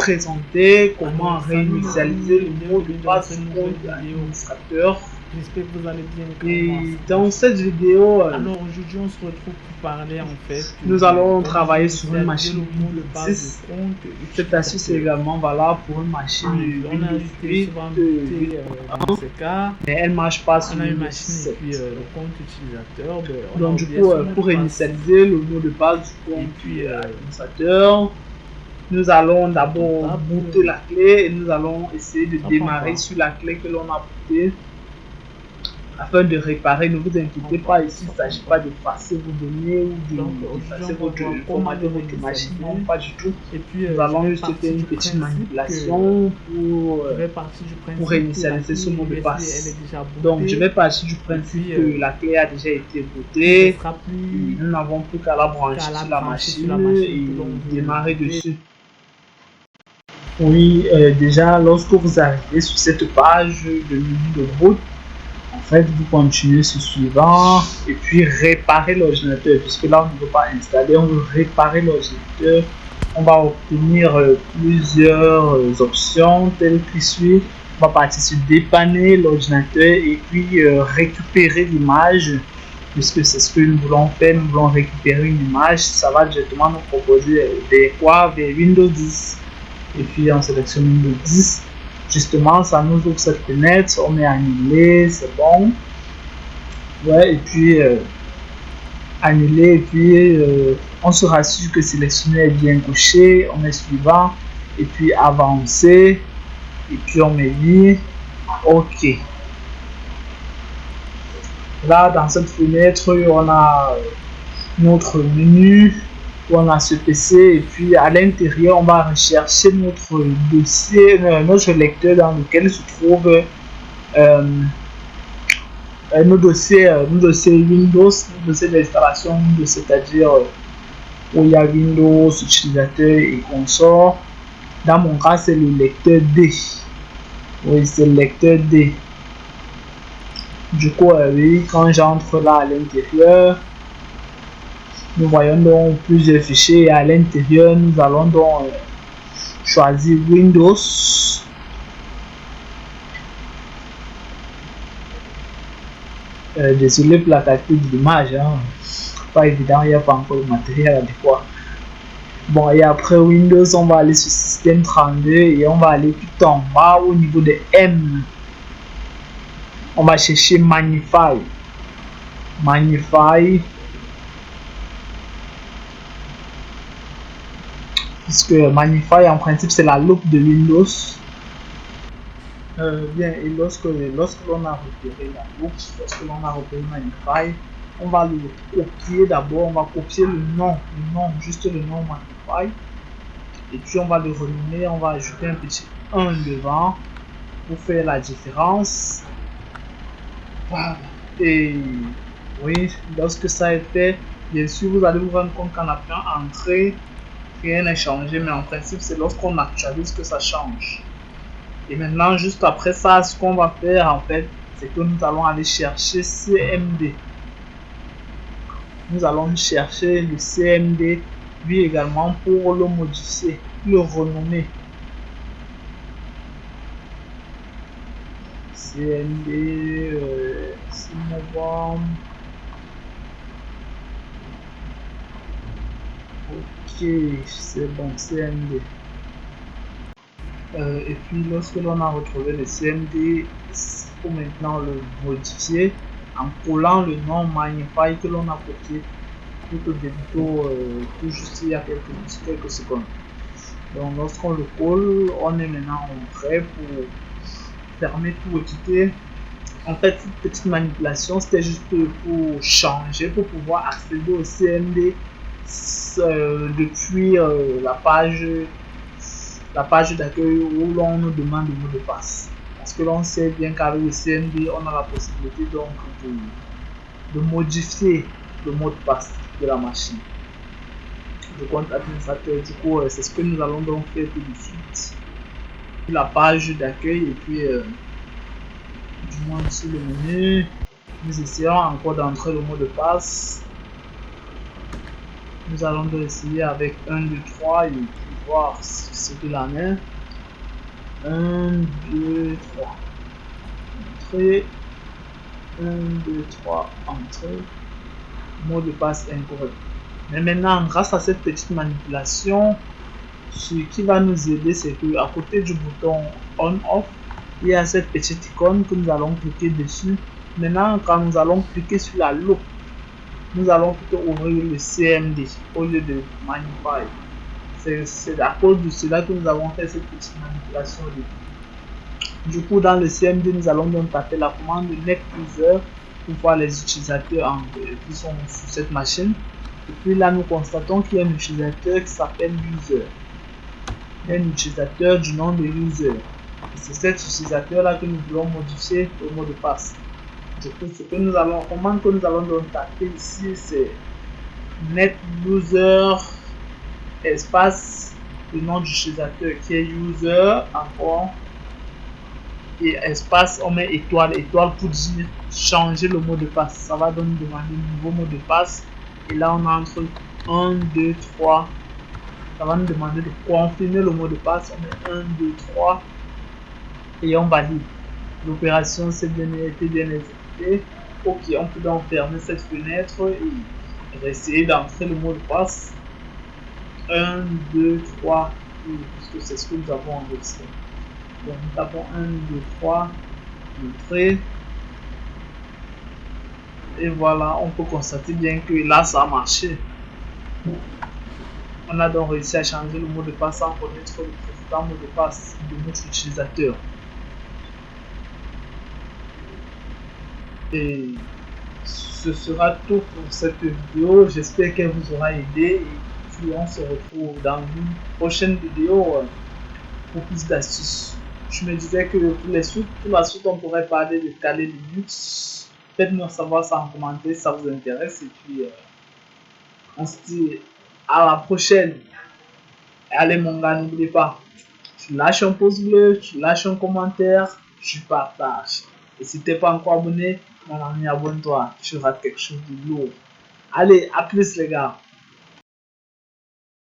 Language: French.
présenter comment réinitialiser le mot de passe du compte administrateur. J'espère que vous allez bien. Et dans cette vidéo, alors aujourd'hui on se retrouve pour parler en fait. Nous allons travailler sur une machine Windows 10. Cette astuce est également valable pour une machine Windows 8 dans ce cas, mais elle ne marche pas sur on a une Windows machine 7. et puis le compte utilisateur. Donc du coup, pour réinitialiser le mot de passe du compte administrateur, nous allons d'abord booter la clé et nous allons essayer de démarrer sur la clé que l'on a bootée afin de réparer. Ne vous inquiétez pas, ici il ne s'agit pas de passer vos données ou de formater votre machine, non, pas du tout. Et puis, nous allons juste faire une petite manipulation pour réinitialiser ce mot de passe. Donc je vais partir du principe que la clé a déjà été bootée. Nous n'avons plus qu'à la brancher sur la machine et démarrer dessus. Oui, déjà lorsque vous arrivez sur cette page de menu de boot, en fait, vous continuez sur suivant et puis réparer l'ordinateur, puisque là on ne veut pas installer, on veut réparer l'ordinateur. On va obtenir plusieurs options telles que suit. On va partir sur dépanner l'ordinateur et puis récupérer l'image, puisque c'est ce que nous voulons faire. Nous voulons récupérer une image. Ça va directement nous proposer vers Windows 10. Et puis on sélectionne Windows 10. Justement, ça nous ouvre cette fenêtre, on met annuler, c'est bon. Ouais, et puis annuler, et puis on se rassure que sélectionner est bien coché, on met suivant, et puis avancer, et puis on met oui, ok. Là, dans cette fenêtre, on a notre menu. On a ce PC et puis à l'intérieur on va rechercher notre dossier, notre lecteur dans lequel se trouve nos dossiers Windows, nos dossiers d'installation, c'est-à-dire où il y a Windows, utilisateur et consort. Dans mon cas c'est le lecteur D. Oui, c'est le lecteur D. Du coup, oui, quand j'entre là à l'intérieur, nous voyons donc plusieurs fichiers et à l'intérieur nous allons donc choisir Windows. Désolé pour la qualité de l'image, hein. Pas évident, il n'y a pas encore le matériel adéquat. Bon, et après Windows on va aller sur système 32 et on va aller tout en bas au niveau de M. On va chercher Magnify. Puisque Magnify en principe c'est la loupe de Windows. Bien, et lorsque l'on a repéré la loupe, lorsque l'on a repéré Magnify, on va le copier d'abord, on va copier le nom, juste le nom Magnify, et puis on va le renommer, on va ajouter un petit 1 devant pour faire la différence. Voilà. Et oui, lorsque ça est fait, bien sûr vous allez vous rendre compte qu'en appuyant entrée, rien n'est changé, mais en principe c'est lorsqu'on actualise que ça change. Et maintenant juste après ça, ce qu'on va faire en fait, c'est que nous allons aller chercher CMD. Nous allons chercher le CMD lui également pour le modifier, le renommer. CMD 6 novembre. Ok, c'est bon, CMD. Et puis lorsque l'on a retrouvé le CMD, il faut maintenant le modifier en collant le nom Magnify que l'on a copié tout au début, tout juste il y a quelques secondes. Donc lorsqu'on le colle, on est maintenant prêt pour fermer tout et quitter. En fait, cette petite manipulation, c'était juste pour changer, pour pouvoir accéder au CMD depuis la page d'accueil où l'on nous demande le mot de passe. Parce que l'on sait bien qu'avec le CMD, on a la possibilité donc de modifier le mot de passe de la machine, du compte administrateur. Du coup, c'est ce que nous allons donc faire tout de suite. La page d'accueil et puis du moins sur le menu, nous essayons encore d'entrer le mot de passe. Nous allons donc essayer avec 1, 2, 3 et voir ce qu'il en est. 1, 2, 3. Entrée. 1, 2, 3. Entrée. Mot de passe incorrect. Mais maintenant, grâce à cette petite manipulation, ce qui va nous aider, c'est que à côté du bouton on-off, il y a cette petite icône que nous allons cliquer dessus. Maintenant, quand nous allons cliquer sur la loupe, nous allons plutôt ouvrir le CMD au lieu de Magnify. C'est à cause de cela que nous avons fait cette petite manipulation. Du coup, dans le CMD, nous allons donc taper la commande NetUser pour voir les utilisateurs qui sont sur cette machine. Et puis là, nous constatons qu'il y a un utilisateur qui s'appelle User. Il y a un utilisateur du nom de User. C'est cet utilisateur-là que nous voulons modifier au mot de passe. Du coup, ce que nous allons, commande que nous allons donc taper ici, c'est NetUser espace le nom du utilisateur qui est User encore et espace on met étoile pour dire changer le mot de passe. Ça va donc nous demander un nouveau mot de passe et là on entre 1, 2, 3. Ça va nous demander de confirmer le mot de passe. On met 1, 2, 3 et on valide. L'opération s'est bien exécutée. Ok, on peut donc fermer cette fenêtre et essayer d'entrer le mot de passe. 1, 2, 3, puisque c'est ce que nous avons enregistré. Donc nous tapons 1, 2, 3, entrer. Et voilà, on peut constater bien que là ça a marché. On a donc réussi à changer le mot de passe sans connaître le précédent mot de passe de notre utilisateur. Et ce sera tout pour cette vidéo. J'espère qu'elle vous aura aidé. Et puis on se retrouve dans une prochaine vidéo pour plus d'astuces. Je me disais que pour la suite, on pourrait parler de Kali Linux. Faites-moi savoir ça en commentaire si ça vous intéresse. Et puis on se dit à la prochaine. Allez mon gars, n'oubliez pas, tu lâches un pouce bleu, tu lâches un commentaire, tu partages. Et si tu n'es pas encore abonné, mon ami, abonne-toi, tu rates quelque chose de lourd. Allez, à plus les gars.